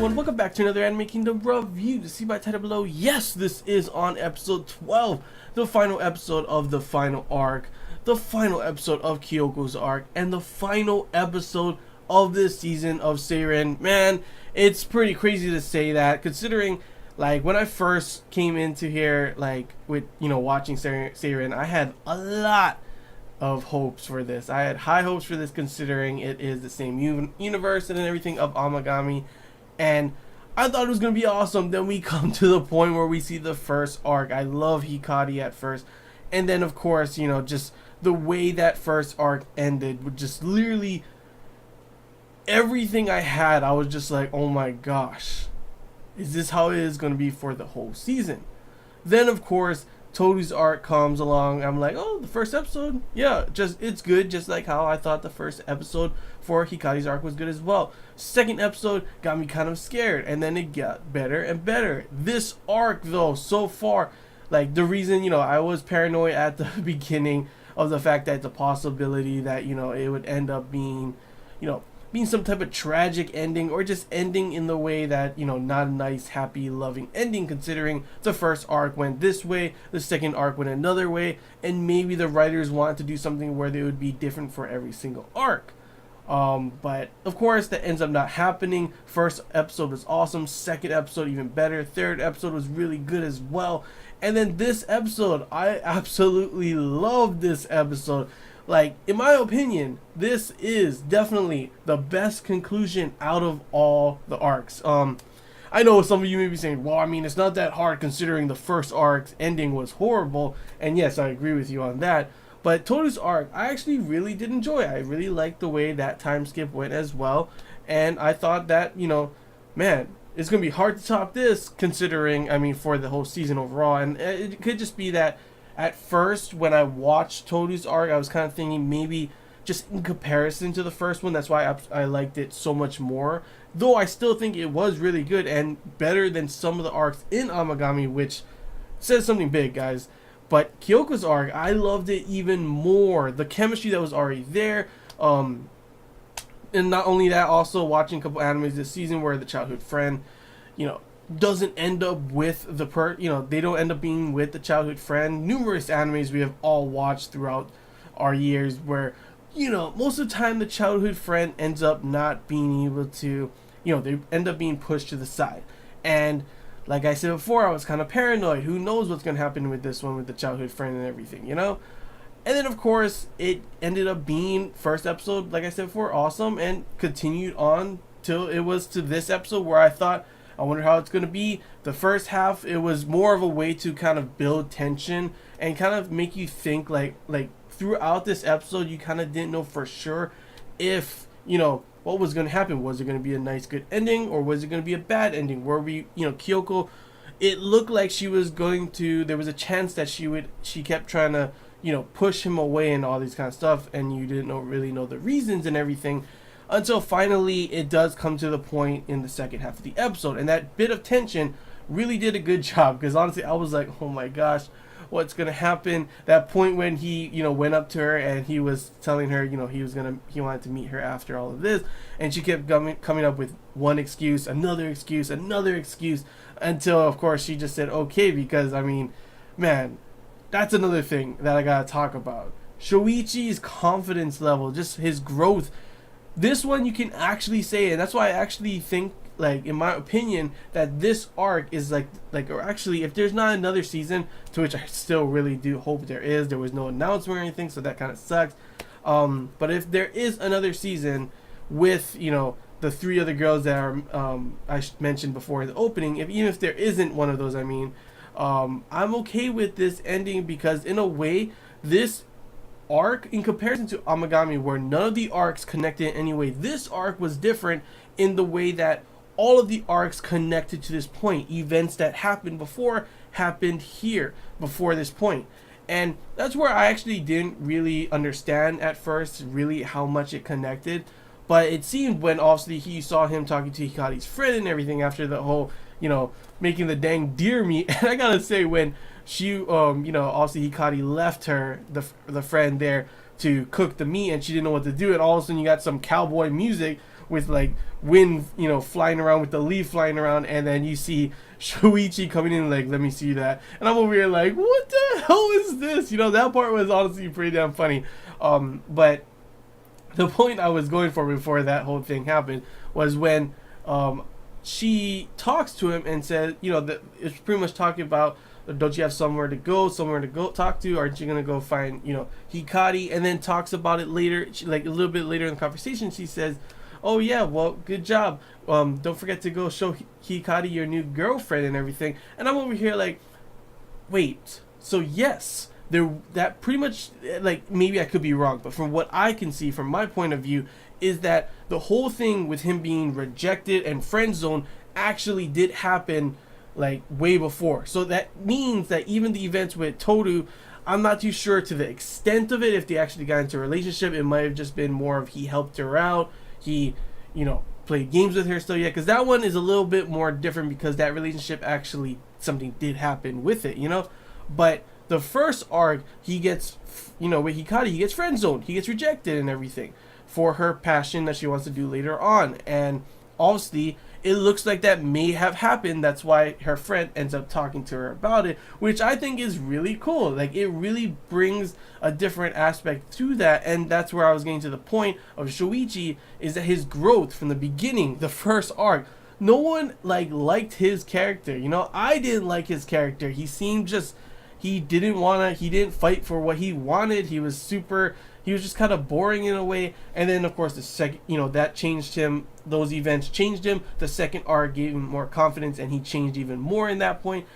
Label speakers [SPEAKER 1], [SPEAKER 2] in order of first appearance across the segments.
[SPEAKER 1] Welcome back to another Anime Kingdom review. To see my title below, yes, this is on episode 12, the final episode of the final arc, the final episode of Kyoko's arc, and the final episode of this season of Seiren. Man, it's pretty crazy to say that, considering, like, when I first came into here, like, with, watching Seiren, I had a lot of hopes for this. I had high hopes for this, considering it is the same universe and everything of Amagami. And I thought it was going to be awesome. Then we come to the point where we see the first arc. I love Hikari at first. And then, of course, just the way that first arc ended with just literally everything I had. I was just like, oh my gosh. Is this how it is going to be for the whole season? Then, of course, Toru's arc comes along. I'm like, oh, the first episode? Yeah, it's good, just like how I thought the first episode for Hikari's arc was good as well. Second episode got me kind of scared, and then it got better and better. This arc, though, so far, like, the reason, I was paranoid at the beginning of the fact that the possibility that, it would end up being, being some type of tragic ending, or just ending in the way that, not a nice, happy, loving ending, considering the first arc went this way, the second arc went another way, and maybe the writers wanted to do something where they would be different for every single arc. But of course that ends up not happening. First episode was awesome, second episode even better, third episode was really good as well, and then this episode, I absolutely love this episode. Like, in my opinion, this is definitely the best conclusion out of all the arcs. I know some of you may be saying, well, I mean, it's not that hard considering the first arc's ending was horrible, and yes, I agree with you on that. But Toru's arc, I actually really did enjoy. I really liked the way that time skip went as well, and I thought that, man, it's going to be hard to top this, considering, I mean, for the whole season overall, and it could just be that at first, when I watched Toru's arc, I was kind of thinking maybe just in comparison to the first one, that's why I liked it so much more. Though I still think it was really good and better than some of the arcs in Amagami, which says something big, guys. But Kyoko's arc, I loved it even more. The chemistry that was already there. And not only that, also watching a couple animes this season where the childhood friend, doesn't end up with the they don't end up being with the childhood friend. Numerous animes we have all watched throughout our years where, most of the time the childhood friend ends up not being able to, they end up being pushed to the side. And like I said before, I was kind of paranoid. Who knows what's going to happen with this one, with the childhood friend and everything, And then, of course, it ended up being, first episode, like I said before, awesome, and continued on till it was to this episode where I thought, I wonder how it's going to be. The first half, it was more of a way to kind of build tension and kind of make you think, like throughout this episode, you kind of didn't know for sure if, what was going to happen. Was it going to be a nice, good ending, or was it going to be a bad ending? Where Kyoko, it looked like she was going to, there was a chance that she kept trying to, push him away and all these kind of stuff, and you didn't really know the reasons and everything. Until finally it does come to the point in the second half of the episode. And that bit of tension really did a good job. Because honestly, I was like, oh my gosh, what's going to happen? That point when he, went up to her and he was telling her, he wanted to meet her after all of this. And she kept coming up with one excuse, another excuse, until, of course, she just said, okay. Because, I mean, man, that's another thing that I got to talk about. Shuichi's confidence level, just his growth. This one you can actually say, and that's why I actually think, like, in my opinion, that this arc is like, or actually, if there's not another season, to which I still really do hope there was no announcement or anything, so that kind of sucks. But if there is another season with, the three other girls that are, I mentioned before in the opening, even if there isn't one of those, I mean, I'm okay with this ending, because in a way, this arc, in comparison to Amagami, where none of the arcs connected in any way, this arc was different in the way that all of the arcs connected to this point. Events that happened before happened here before this point. And that's where I actually didn't really understand at first really how much it connected. But it seemed when obviously he saw him talking to Hikari's friend and everything after the whole, making the dang deer meat. And I gotta say, when she obviously Hikari left her, the friend there, to cook the meat, and she didn't know what to do, and all of a sudden you got some cowboy music with like wind, flying around, with the leaf flying around, and then you see Shuichi coming in like, let me see that, and I'm over here like, what the hell is this? That part was honestly pretty damn funny. But the point I was going for before that whole thing happened was when she talks to him and says, that it's pretty much talking about, don't you have somewhere to go talk to? Aren't you gonna go find, Hikari? And then talks about it later, like a little bit later in the conversation. She says, oh yeah, well, good job. Don't forget to go show Hikari your new girlfriend and everything. And I'm over here like, wait, so yes, that pretty much, like, maybe I could be wrong, but from what I can see from my point of view is that the whole thing with him being rejected and friend zoned actually did happen like way before. So that means that even the events with Toru, I'm not too sure to the extent of it, if they actually got into a relationship. It might have just been more of he helped her out, he played games with her still, yet, because that one is a little bit more different because that relationship actually, something did happen with it, but the first arc, he gets, with Hikari, he gets friend zoned, he gets rejected and everything for her passion that she wants to do later on, and obviously it looks like that may have happened. That's why her friend ends up talking to her about it, which I think is really cool. Like, it really brings a different aspect to that, and that's where I was getting to the point of Shuichi, is that his growth from the beginning, the first arc, no one liked his character. I didn't like his character. He seemed just, he didn't fight for what he wanted. He was just kind of boring in a way. And then of course the second, that changed him. Those events changed him. The second arc gave him more confidence, and he changed even more in that point.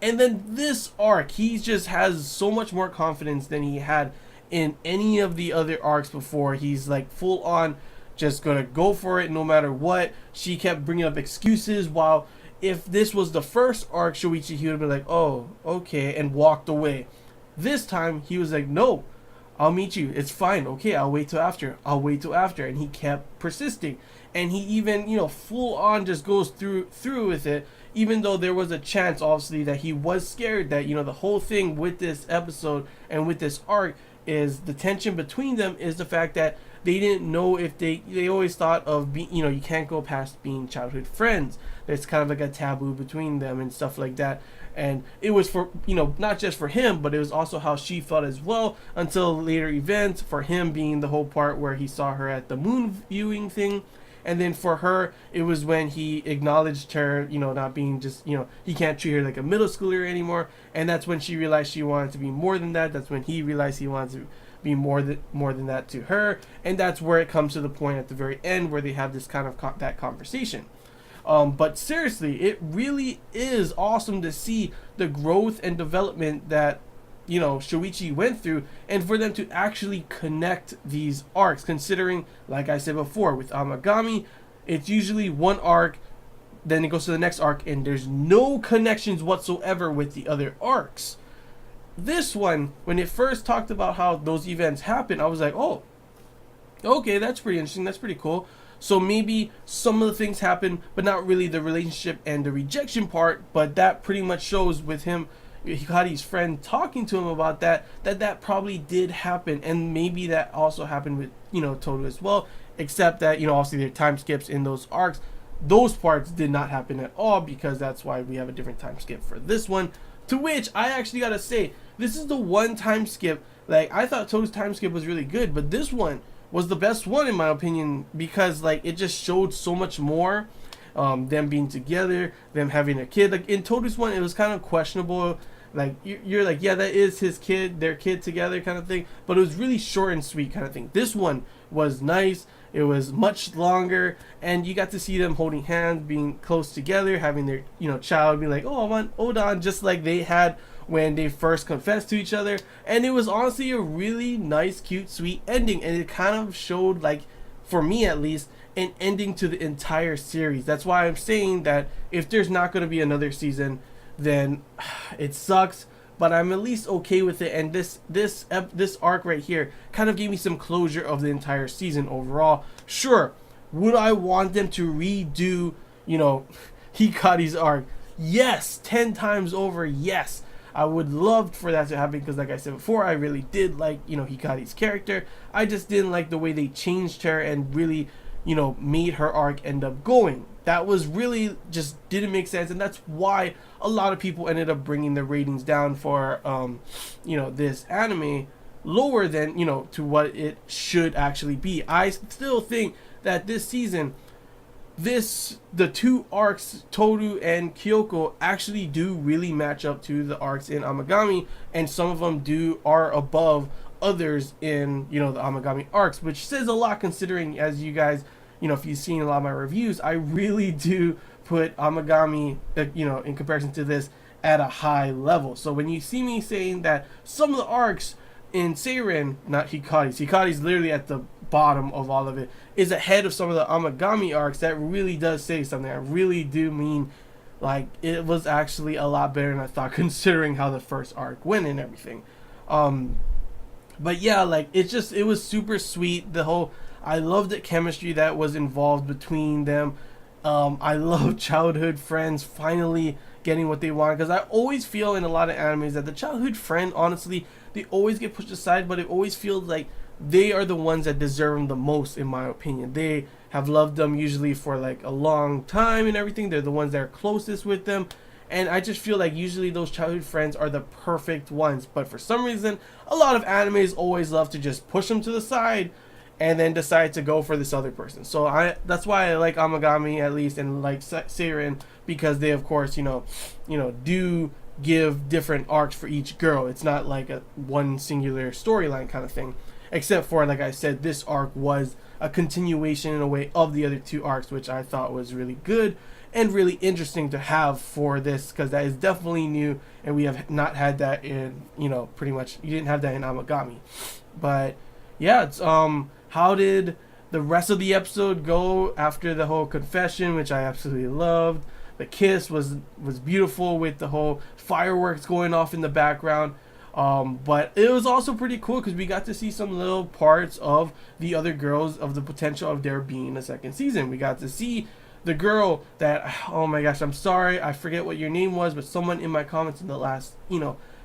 [SPEAKER 1] And then this arc, he just has so much more confidence than he had in any of the other arcs before. He's like full on just gonna go for it no matter what. She kept bringing up excuses, while if this was the first arc, Shuichi, he would have been like, oh, okay, and walked away. This time he was like, no, I'll meet you. It's fine. Okay, I'll wait till after. And he kept persisting. And he even, full on just goes through with it, even though there was a chance, obviously, that he was scared that, the whole thing with this episode and with this arc is the tension between them is the fact that they didn't know if they always thought of being, you can't go past being childhood friends. There's kind of like a taboo between them and stuff like that. And it was for, not just for him, but it was also how she felt as well, until later events, for him being the whole part where he saw her at the moon viewing thing. And then for her, it was when he acknowledged her, not being just, he can't treat her like a middle schooler anymore. And that's when she realized she wanted to be more than that. That's when he realized he wanted to be more than that to her. And that's where it comes to the point at the very end where they have this kind of that conversation. But seriously, it really is awesome to see the growth and development that, Shuichi went through, and for them to actually connect these arcs, considering, like I said before, with Amagami, it's usually one arc, then it goes to the next arc, and there's no connections whatsoever with the other arcs. This one, when it first talked about how those events happen, I was like, oh, okay, that's pretty interesting, that's pretty cool. So maybe some of the things happen, but not really the relationship and the rejection part, but that pretty much shows with him, Hikari's friend, talking to him about that probably did happen, and maybe that also happened with, Toru as well, except that, obviously there are time skips in those arcs. Those parts did not happen at all, because that's why we have a different time skip for this one, to which I actually gotta say, this is the one time skip, like, I thought Toru's time skip was really good, but this one was the best one in my opinion, because like it just showed so much more, them being together, them having a kid. Like in Toru's one, it was kind of questionable, like you're like, yeah, that is his kid, their kid together kind of thing, but it was really short and sweet kind of thing. This one was nice, it was much longer, and you got to see them holding hands, being close together, having their child, be like, oh, I want Odan, just like they had when they first confessed to each other. And it was honestly a really nice, cute, sweet ending, and it kind of showed, like, for me at least, an ending to the entire series. That's why I'm saying that if there's not going to be another season, then it sucks, but I'm at least okay with it. And this arc right here kind of gave me some closure of the entire season overall. Sure, would I want them to redo Hikari's arc? Yes, 10 times over, yes. I would love for that to happen because, like I said before, I really did like, Hikari's character. I just didn't like the way they changed her and really, made her arc end up going. That was really just didn't make sense, and that's why a lot of people ended up bringing the ratings down for, this anime lower than, to what it should actually be. I still think that this season, the two arcs, Toru and Kyoko, actually do really match up to the arcs in Amagami, and some of them are above others in, the Amagami arcs, which says a lot considering, as you guys, if you've seen a lot of my reviews, I really do put Amagami, in comparison to this, at a high level. So when you see me saying that some of the arcs in Seiren, not Hikari's literally at the bottom of all of it, is ahead of some of the Amagami arcs, that really does say something. I really do mean, like, it was actually a lot better than I thought, considering how the first arc went and everything. But yeah, like, it was super sweet. I loved the chemistry that was involved between them. I love childhood friends finally getting what they want, because I always feel in a lot of animes that the childhood friend, honestly, they always get pushed aside, but it always feels like they are the ones that deserve them the most, in my opinion. They have loved them usually for like a long time and everything. They're the ones that are closest with them, and I just feel like usually those childhood friends are the perfect ones. But for some reason, a lot of animes always love to just push them to the side and then decide to go for this other person. So that's why I like Amagami, at least, and like Seiren, because they of course do give different arcs for each girl. It's not like a one singular storyline kind of thing, except for, like I said, this arc was a continuation in a way of the other two arcs, which I thought was really good and really interesting to have for this, because that is definitely new, and we have not had that in, pretty much, you didn't have that in Amagami. But yeah, it's how did the rest of the episode go after the whole confession, which I absolutely loved. The kiss was beautiful with the whole fireworks going off in the background. But it was also pretty cool because we got to see some little parts of the other girls, of the potential of there being a second season. We got to see the girl that, oh my gosh, I'm sorry, I forget what your name was, but someone in my comments in the last,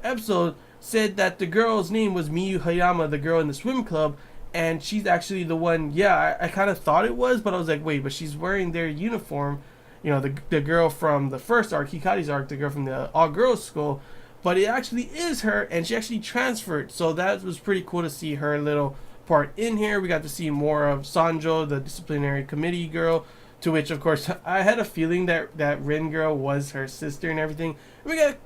[SPEAKER 1] episode said that the girl's name was Miyu Hayama, the girl in the swim club, and she's actually the one, I kind of thought it was, but I was like, wait, but she's wearing their uniform, the girl from the first arc, Hikari's arc, the girl from the all-girls school, but it actually is her, and she actually transferred, so that was pretty cool to see her little part in here. We got to see more of Sanjo, the disciplinary committee girl, to which, of course, I had a feeling that Rin girl was her sister and everything. We got,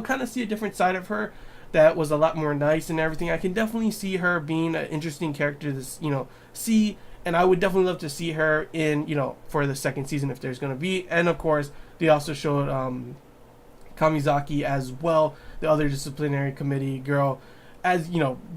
[SPEAKER 1] kind of see a different side of her that was a lot more nice and everything. I can definitely see her being an interesting character to, see, and I would definitely love to see her in, for the second season if there's going to be. And, of course, they also showed Kamizaki as well, the other disciplinary committee girl, as,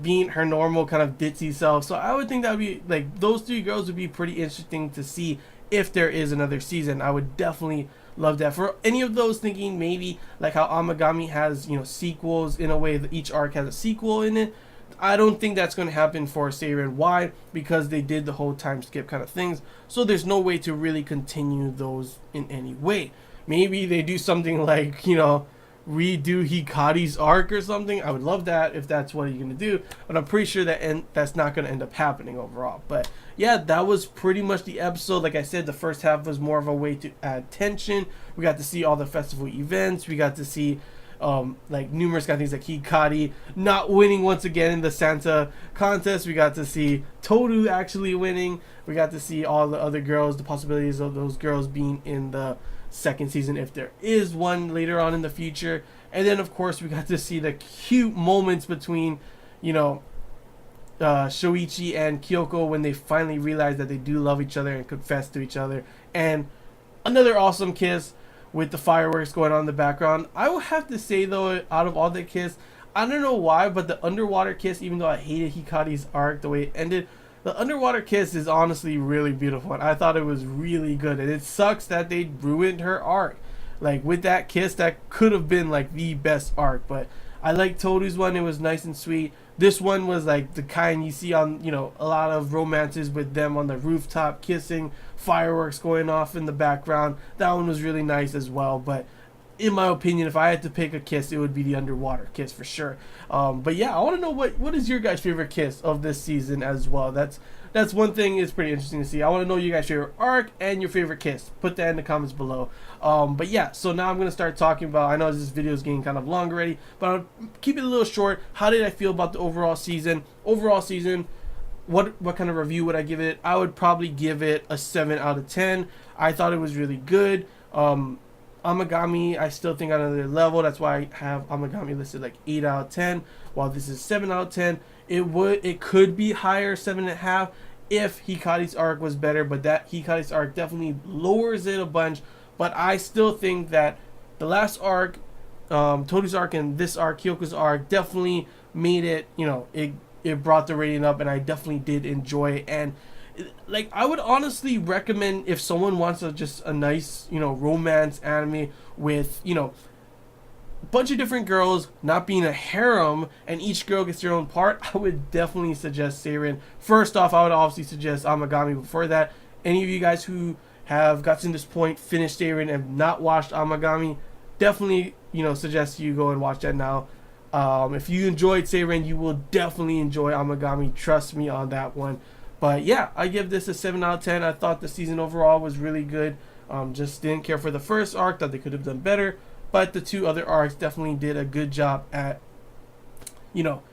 [SPEAKER 1] being her normal kind of ditzy self. So I would think that would be, like, those three girls would be pretty interesting to see if there is another season. I would definitely love that. For any of those thinking maybe like how Amagami has, sequels in a way that each arc has a sequel in it, I don't think that's going to happen for Seiren. Why? Because they did the whole time skip kind of things, so there's no way to really continue those in any way. Maybe they do something like, redo Hikari's arc or something. I would love that if that's what you're going to do, but I'm pretty sure that's not going to end up happening overall. But yeah, that was pretty much the episode. Like I said, the first half was more of a way to add tension. We got to see all the festival events. We got to see like numerous kind of things, like Hikari not winning once again in the Santa contest. We got to see Toru actually winning. We got to see all the other girls, the possibilities of those girls being in the second season if there is one later on in the future. And then of course we got to see the cute moments between Shuichi and Kyoko when they finally realize that they do love each other and confess to each other, and another awesome kiss with the fireworks going on in the background. I will have to say though, out of all the kiss, I don't know why, but the underwater kiss, even though I hated Hikari's arc the way it ended, the underwater kiss is honestly really beautiful, and I thought it was really good. And it sucks that they ruined her arc. Like, with that kiss, that could have been like the best arc. But I like Toru's one. It was nice and sweet. This one was like the kind you see on, a lot of romances with them on the rooftop kissing, fireworks going off in the background. That one was really nice as well. But in my opinion, if I had to pick a kiss, it would be the underwater kiss for sure. But yeah, I want to know what is your guys' favorite kiss of this season as well. That's one thing is pretty interesting to see. I want to know your guys' favorite arc and your favorite kiss. Put that in the comments below. But yeah, so now I'm going to start talking about, I know this video is getting kind of long already, but I'll keep it a little short. How did I feel about the overall season? What kind of review would I give it? I would probably give it a 7 out of 10. I thought it was really good. Amagami, I still think on another level. That's why I have Amagami listed like 8 out of 10, while this is 7 out of 10. It could be higher, 7.5, if Hikari's arc was better, but that Hikari's arc definitely lowers it a bunch. But I still think that the last arc, Toru's arc, and this arc, Kyoko's arc, definitely made it, it brought the rating up, and I definitely did enjoy it. And like, I would honestly recommend, if someone wants just a nice, romance anime with, a bunch of different girls, not being a harem, and each girl gets their own part, I would definitely suggest Seiren. First off, I would obviously suggest Amagami. Before that, any of you guys who have gotten to this point, finished Seiren, and not watched Amagami, definitely, suggest you go and watch that now. If you enjoyed Seiren, you will definitely enjoy Amagami. Trust me on that one. But yeah, I give this a 7 out of 10. I thought the season overall was really good. Just didn't care for the first arc. Thought they could have done better. But the two other arcs definitely did a good job at,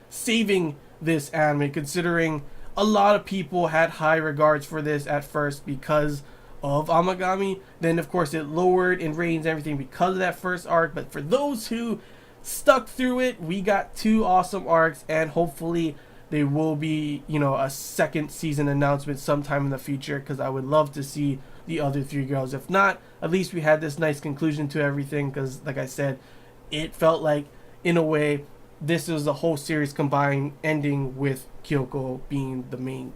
[SPEAKER 1] saving this anime, considering a lot of people had high regards for this at first because of Amagami. Then, of course, it lowered in ratings and everything because of that first arc. But for those who stuck through it, we got 2 awesome arcs, and hopefully there will be, a second season announcement sometime in the future, because I would love to see the other 3 girls. If not, at least we had this nice conclusion to everything, because like I said, it felt like, in a way, this was the whole series combined, ending with Kyoko being the main,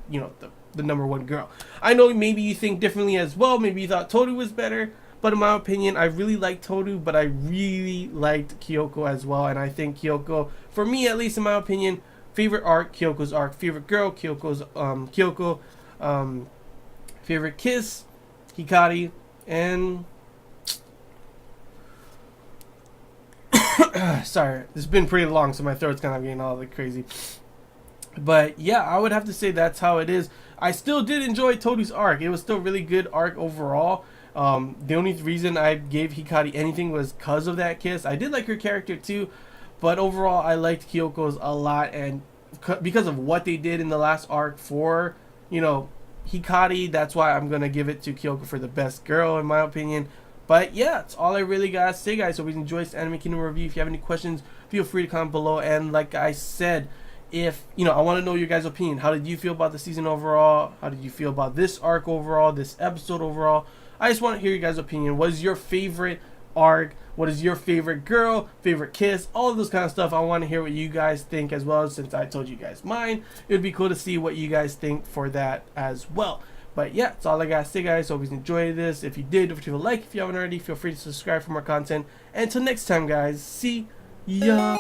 [SPEAKER 1] the number 1 girl. I know maybe you think differently as well. Maybe you thought Toru was better, but in my opinion, I really liked Toru, but I really liked Kyoko as well. And I think Kyoko, for me at least in my opinion, favorite arc, Kyoko's arc. Favorite girl, Kyoko. Favorite kiss, Hikari. And sorry, it's been pretty long, so my throat's kind of getting all like crazy. But yeah, I would have to say that's how it is. I still did enjoy Toru's arc. It was still really good arc overall. The only reason I gave Hikari anything was because of that kiss. I did like her character too, but overall I liked Kyoko's a lot, and because of what they did in the last arc for, Hikari, that's why I'm gonna give it to Kyoko for the best girl in my opinion. But yeah, that's all I really gotta say, guys. So we enjoyed this Anime Kingdom review. If you have any questions, feel free to comment below. And like I said, if I want to know your guys' opinion. How did you feel about the season overall? How did you feel about this arc overall, this episode overall? I just want to hear your guys' opinion. What is your favorite arc? What is your favorite girl, favorite kiss, all of those kind of stuff? I want to hear what you guys think as well, since I told you guys mine. It would be cool to see what you guys think for that as well. But yeah, that's all I gotta say, guys. Hope you enjoyed this. If you did, don't forget to like. If you haven't already, feel free to subscribe for more content. And until next time, guys, see ya.